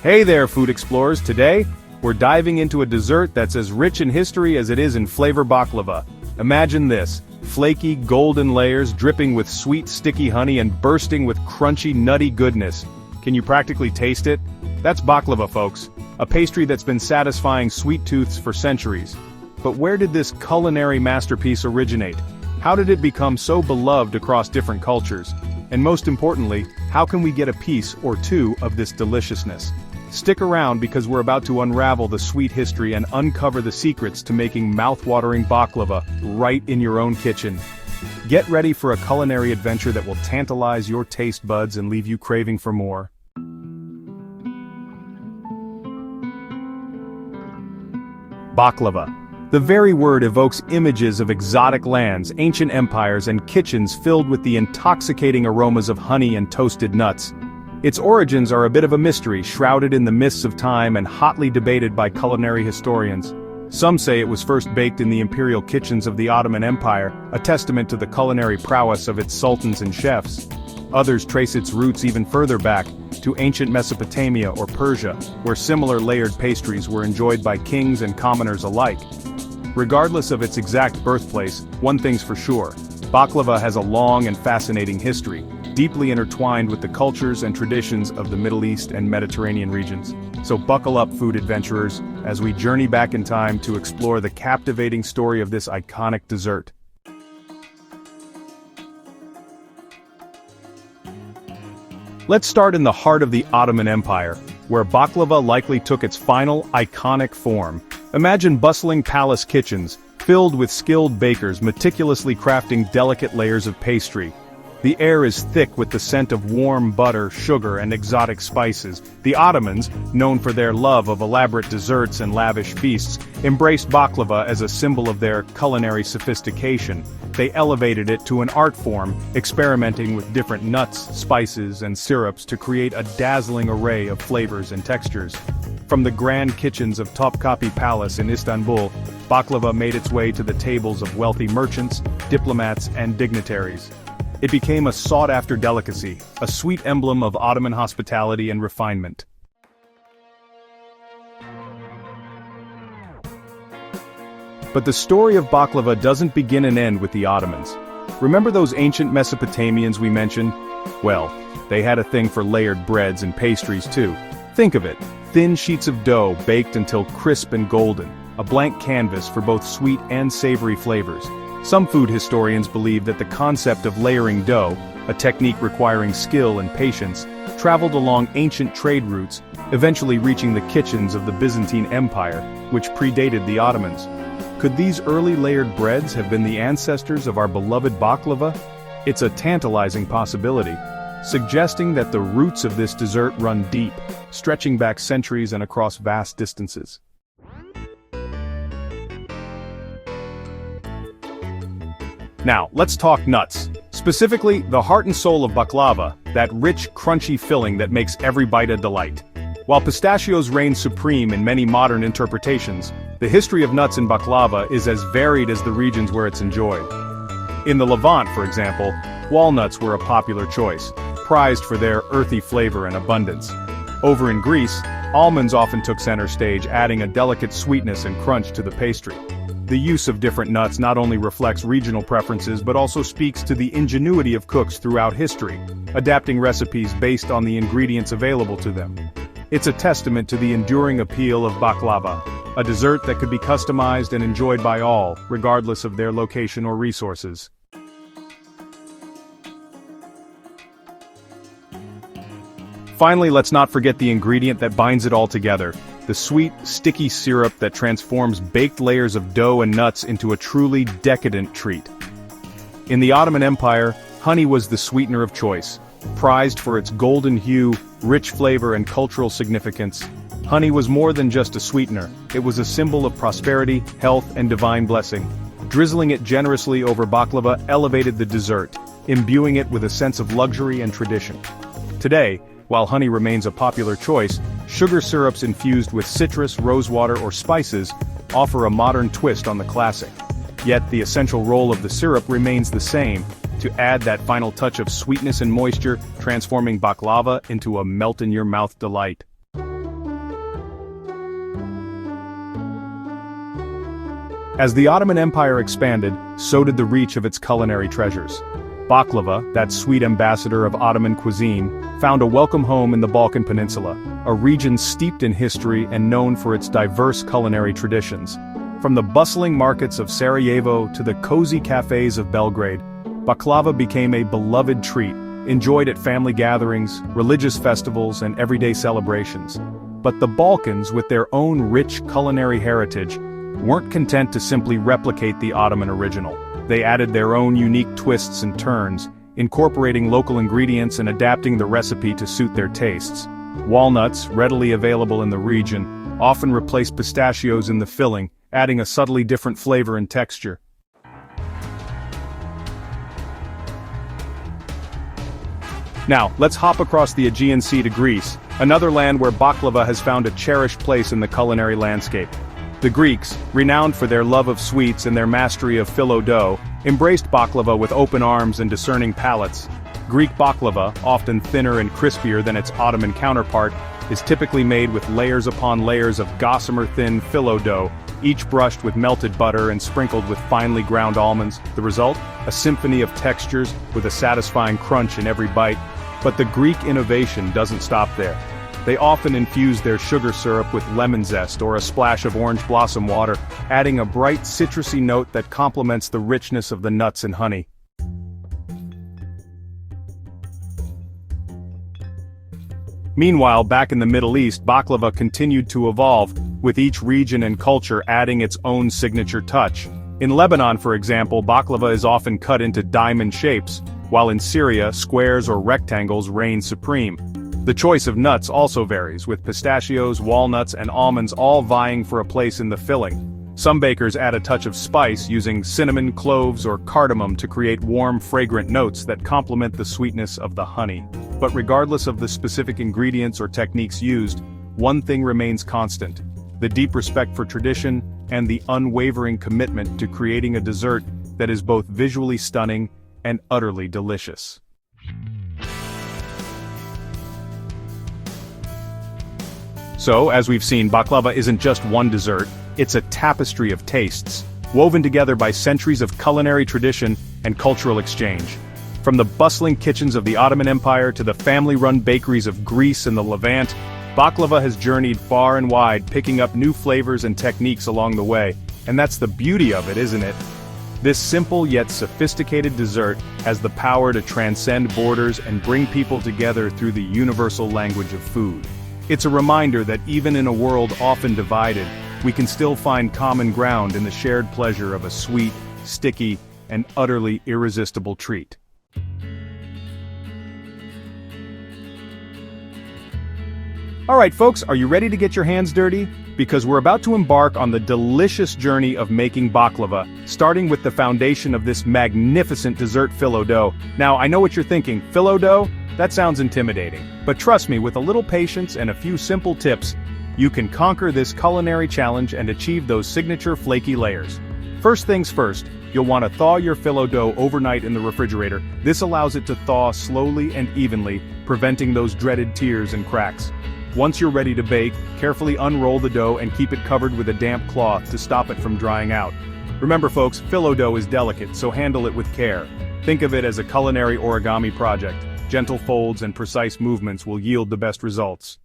Hey there, food explorers. Today, we're diving into a dessert that's as rich in history as it is in flavor: baklava. Imagine this: flaky, golden layers dripping with sweet, sticky honey and bursting with crunchy, nutty goodness. Can you practically taste it? That's baklava, folks. A pastry that's been satisfying sweet tooths for centuries. But where did this culinary masterpiece originate? How did it become so beloved across different cultures? And most importantly, how can we get a piece or two of this deliciousness? Stick around because we're about to unravel the sweet history and uncover the secrets to making mouth-watering baklava right in your own kitchen. Get ready for a culinary adventure that will tantalize your taste buds and leave you craving for more. Baklava. The very word evokes images of exotic lands, ancient empires, and kitchens filled with the intoxicating aromas of honey and toasted nuts. Its origins are a bit of a mystery, shrouded in the mists of time and hotly debated by culinary historians. Some say it was first baked in the imperial kitchens of the Ottoman Empire, a testament to the culinary prowess of its sultans and chefs. Others trace its roots even further back, to ancient Mesopotamia or Persia, where similar layered pastries were enjoyed by kings and commoners alike. Regardless of its exact birthplace, one thing's for sure: baklava has a long and fascinating history, deeply intertwined with the cultures and traditions of the Middle East and Mediterranean regions. So buckle up, food adventurers, as we journey back in time to explore the captivating story of this iconic dessert. Let's start in the heart of the Ottoman Empire, where baklava likely took its final, iconic form. Imagine bustling palace kitchens, filled with skilled bakers meticulously crafting delicate layers of pastry. The air is thick with the scent of warm butter, sugar, and exotic spices. The Ottomans, known for their love of elaborate desserts and lavish feasts, embraced baklava as a symbol of their culinary sophistication. They elevated it to an art form, experimenting with different nuts, spices, and syrups to create a dazzling array of flavors and textures. From the grand kitchens of Topkapi Palace in Istanbul, baklava made its way to the tables of wealthy merchants, diplomats, and dignitaries. It became a sought-after delicacy, a sweet emblem of Ottoman hospitality and refinement. But the story of baklava doesn't begin and end with the Ottomans. Remember those ancient Mesopotamians we mentioned? Well, they had a thing for layered breads and pastries too. Think of it: thin sheets of dough baked until crisp and golden, a blank canvas for both sweet and savory flavors. Some food historians believe that the concept of layering dough, a technique requiring skill and patience, traveled along ancient trade routes, eventually reaching the kitchens of the Byzantine Empire, which predated the Ottomans. Could these early layered breads have been the ancestors of our beloved baklava? It's a tantalizing possibility, suggesting that the roots of this dessert run deep, stretching back centuries and across vast distances. Now, let's talk nuts. Specifically, the heart and soul of baklava, that rich, crunchy filling that makes every bite a delight. While pistachios reign supreme in many modern interpretations, the history of nuts in baklava is as varied as the regions where it's enjoyed. In the Levant, for example, walnuts were a popular choice, prized for their earthy flavor and abundance. Over in Greece, almonds often took center stage, adding a delicate sweetness and crunch to the pastry. The use of different nuts not only reflects regional preferences but also speaks to the ingenuity of cooks throughout history, adapting recipes based on the ingredients available to them. It's a testament to the enduring appeal of baklava, a dessert that could be customized and enjoyed by all, regardless of their location or resources. Finally, let's not forget the ingredient that binds it all together: the sweet, sticky syrup that transforms baked layers of dough and nuts into a truly decadent treat. In the Ottoman Empire, honey was the sweetener of choice. Prized for its golden hue, rich flavor, and cultural significance, honey was more than just a sweetener. It was a symbol of prosperity, health, and divine blessing. Drizzling it generously over baklava elevated the dessert, imbuing it with a sense of luxury and tradition. Today, while honey remains a popular choice, sugar syrups infused with citrus, rosewater, or spices offer a modern twist on the classic. Yet the essential role of the syrup remains the same: to add that final touch of sweetness and moisture, transforming baklava into a melt-in-your-mouth delight. As the Ottoman Empire expanded, so did the reach of its culinary treasures. Baklava, that sweet ambassador of Ottoman cuisine, found a welcome home in the Balkan Peninsula, a region steeped in history and known for its diverse culinary traditions. From the bustling markets of Sarajevo to the cozy cafes of Belgrade, baklava became a beloved treat, enjoyed at family gatherings, religious festivals, and everyday celebrations. But the Balkans, with their own rich culinary heritage, weren't content to simply replicate the Ottoman original. They added their own unique twists and turns, incorporating local ingredients and adapting the recipe to suit their tastes. Walnuts, readily available in the region, often replace pistachios in the filling, adding a subtly different flavor and texture. Now, let's hop across the Aegean Sea to Greece, another land where baklava has found a cherished place in the culinary landscape. The Greeks, renowned for their love of sweets and their mastery of phyllo dough, embraced baklava with open arms and discerning palates. Greek baklava, often thinner and crispier than its Ottoman counterpart, is typically made with layers upon layers of gossamer-thin phyllo dough, each brushed with melted butter and sprinkled with finely ground almonds. The result? A symphony of textures with a satisfying crunch in every bite. But the Greek innovation doesn't stop there. They often infuse their sugar syrup with lemon zest or a splash of orange blossom water, adding a bright citrusy note that complements the richness of the nuts and honey. Meanwhile, back in the Middle East, baklava continued to evolve, with each region and culture adding its own signature touch. In Lebanon, for example, baklava is often cut into diamond shapes, while in Syria, squares or rectangles reign supreme. The choice of nuts also varies, with pistachios, walnuts, and almonds all vying for a place in the filling. Some bakers add a touch of spice using cinnamon, cloves, or cardamom to create warm, fragrant notes that complement the sweetness of the honey. But regardless of the specific ingredients or techniques used, one thing remains constant: the deep respect for tradition and the unwavering commitment to creating a dessert that is both visually stunning and utterly delicious. So, as we've seen, baklava isn't just one dessert, it's a tapestry of tastes, woven together by centuries of culinary tradition and cultural exchange. From the bustling kitchens of the Ottoman Empire to the family-run bakeries of Greece and the Levant, baklava has journeyed far and wide, picking up new flavors and techniques along the way. And that's the beauty of it, isn't it? This simple yet sophisticated dessert has the power to transcend borders and bring people together through the universal language of food. It's a reminder that even in a world often divided, we can still find common ground in the shared pleasure of a sweet, sticky, and utterly irresistible treat. Alright folks, are you ready to get your hands dirty? Because we're about to embark on the delicious journey of making baklava, starting with the foundation of this magnificent dessert phyllo dough. Now, I know what you're thinking, phyllo dough? That sounds intimidating. But trust me, with a little patience and a few simple tips, you can conquer this culinary challenge and achieve those signature flaky layers. First things first, you'll want to thaw your phyllo dough overnight in the refrigerator. This allows it to thaw slowly and evenly, preventing those dreaded tears and cracks. Once you're ready to bake, carefully unroll the dough and keep it covered with a damp cloth to stop it from drying out. Remember folks, phyllo dough is delicate, so handle it with care. Think of it as a culinary origami project. Gentle folds and precise movements will yield the best results.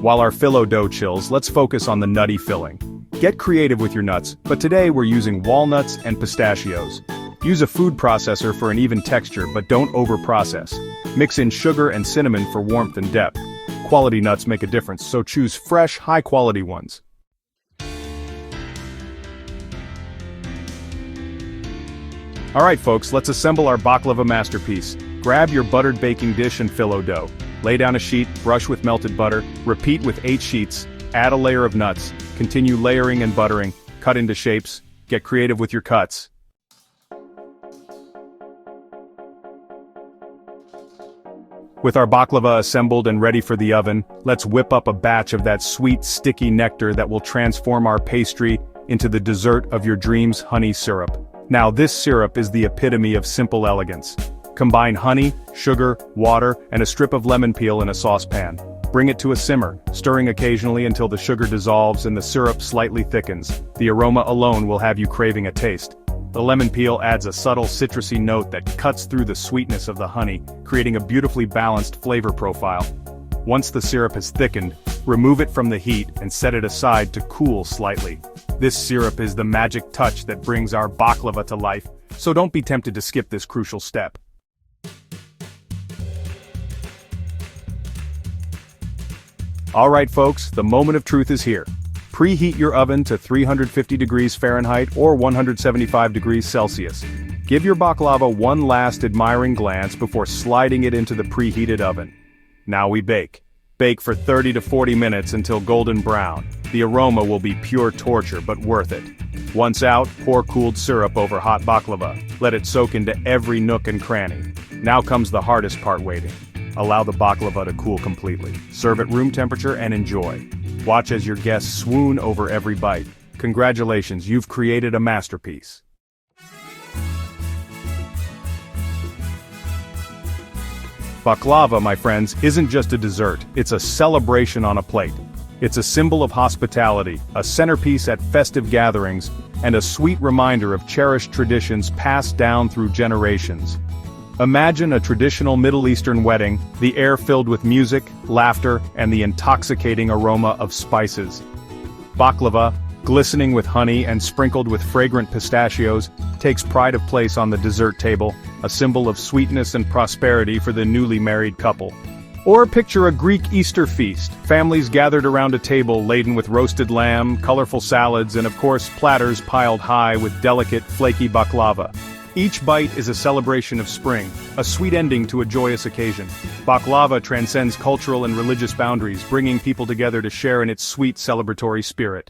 While our phyllo dough chills, let's focus on the nutty filling. Get creative with your nuts, but today we're using walnuts and pistachios. Use a food processor for an even texture, but don't over-process. Mix in sugar and cinnamon for warmth and depth. Quality nuts make a difference, so choose fresh, high-quality ones. Alright folks, let's assemble our baklava masterpiece. Grab your buttered baking dish and phyllo dough. Lay down a sheet, brush with melted butter, repeat with 8 sheets, add a layer of nuts, continue layering and buttering, cut into shapes, get creative with your cuts. With our baklava assembled and ready for the oven, let's whip up a batch of that sweet, sticky nectar that will transform our pastry into the dessert of your dreams, honey syrup. Now this syrup is the epitome of simple elegance. Combine honey, sugar, water, and a strip of lemon peel in a saucepan. Bring it to a simmer, stirring occasionally until the sugar dissolves and the syrup slightly thickens. The aroma alone will have you craving a taste. The lemon peel adds a subtle citrusy note that cuts through the sweetness of the honey, creating a beautifully balanced flavor profile. Once the syrup has thickened, remove it from the heat and set it aside to cool slightly. This syrup is the magic touch that brings our baklava to life, so don't be tempted to skip this crucial step. Alright folks, the moment of truth is here. Preheat your oven to 350 degrees Fahrenheit or 175 degrees Celsius. Give your baklava one last admiring glance before sliding it into the preheated oven. Now we bake. Bake for 30 to 40 minutes until golden brown. The aroma will be pure torture but worth it. Once out, pour cooled syrup over hot baklava. Let it soak into every nook and cranny. Now comes the hardest part waiting. Allow the baklava to cool completely. Serve at room temperature and enjoy. Watch as your guests swoon over every bite. Congratulations, you've created a masterpiece. Baklava, my friends, isn't just a dessert, it's a celebration on a plate. It's a symbol of hospitality, a centerpiece at festive gatherings, and a sweet reminder of cherished traditions passed down through generations. Imagine a traditional Middle Eastern wedding, the air filled with music, laughter, and the intoxicating aroma of spices. Baklava, glistening with honey and sprinkled with fragrant pistachios, takes pride of place on the dessert table, a symbol of sweetness and prosperity for the newly married couple. Or picture a Greek Easter feast, families gathered around a table laden with roasted lamb, colorful salads, and of course platters piled high with delicate, flaky baklava. Each bite is a celebration of spring, a sweet ending to a joyous occasion. Baklava transcends cultural and religious boundaries, bringing people together to share in its sweet celebratory spirit.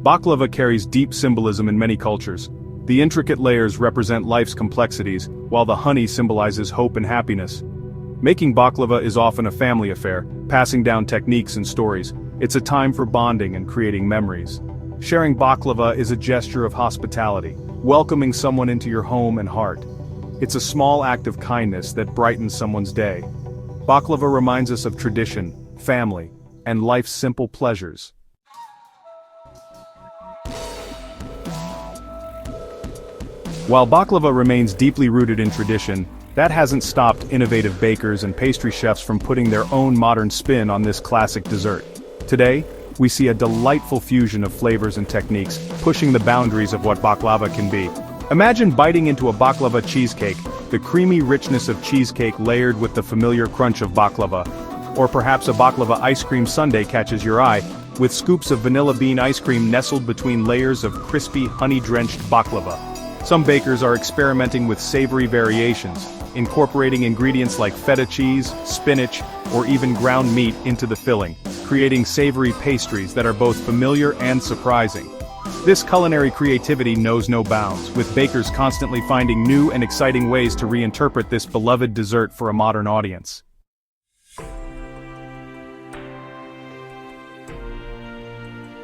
Baklava carries deep symbolism in many cultures. The intricate layers represent life's complexities, while the honey symbolizes hope and happiness. Making baklava is often a family affair, passing down techniques and stories. It's a time for bonding and creating memories. Sharing baklava is a gesture of hospitality, welcoming someone into your home and heart. It's a small act of kindness that brightens someone's day. Baklava reminds us of tradition, family, and life's simple pleasures. While baklava remains deeply rooted in tradition, that hasn't stopped innovative bakers and pastry chefs from putting their own modern spin on this classic dessert. Today, we see a delightful fusion of flavors and techniques, pushing the boundaries of what baklava can be. Imagine biting into a baklava cheesecake, the creamy richness of cheesecake layered with the familiar crunch of baklava. Or perhaps a baklava ice cream sundae catches your eye, with scoops of vanilla bean ice cream nestled between layers of crispy, honey-drenched baklava. Some bakers are experimenting with savory variations, incorporating ingredients like feta cheese, spinach, or even ground meat into the filling, creating savory pastries that are both familiar and surprising. This culinary creativity knows no bounds, with bakers constantly finding new and exciting ways to reinterpret this beloved dessert for a modern audience.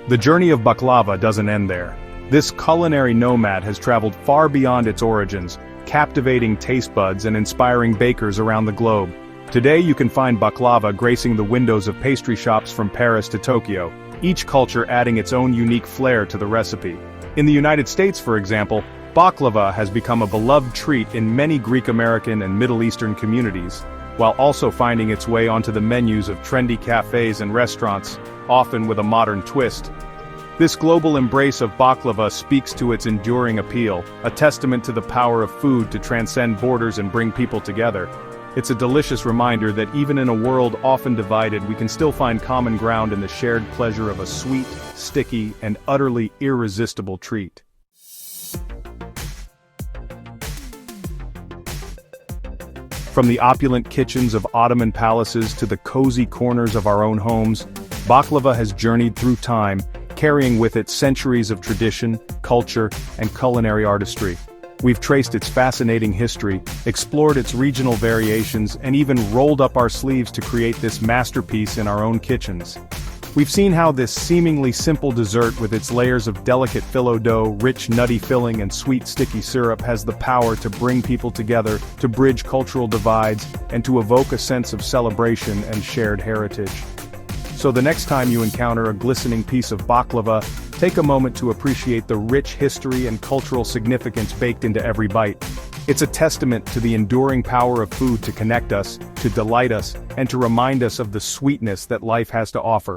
The journey of baklava doesn't end there. This culinary nomad has traveled far beyond its origins, captivating taste buds and inspiring bakers around the globe. Today you can find baklava gracing the windows of pastry shops from Paris to Tokyo, each culture adding its own unique flair to the recipe. In the United States, for example, baklava has become a beloved treat in many Greek American and Middle Eastern communities, while also finding its way onto the menus of trendy cafes and restaurants, often with a modern twist. This global embrace of baklava speaks to its enduring appeal, a testament to the power of food to transcend borders and bring people together. It's a delicious reminder that even in a world often divided, we can still find common ground in the shared pleasure of a sweet, sticky, and utterly irresistible treat. From the opulent kitchens of Ottoman palaces to the cozy corners of our own homes, baklava has journeyed through time, carrying with it centuries of tradition, culture, and culinary artistry. We've traced its fascinating history, explored its regional variations, and even rolled up our sleeves to create this masterpiece in our own kitchens. We've seen how this seemingly simple dessert with its layers of delicate phyllo dough, rich nutty filling and sweet sticky syrup has the power to bring people together, to bridge cultural divides, and to evoke a sense of celebration and shared heritage. So the next time you encounter a glistening piece of baklava, take a moment to appreciate the rich history and cultural significance baked into every bite. It's a testament to the enduring power of food to connect us, to delight us, and to remind us of the sweetness that life has to offer.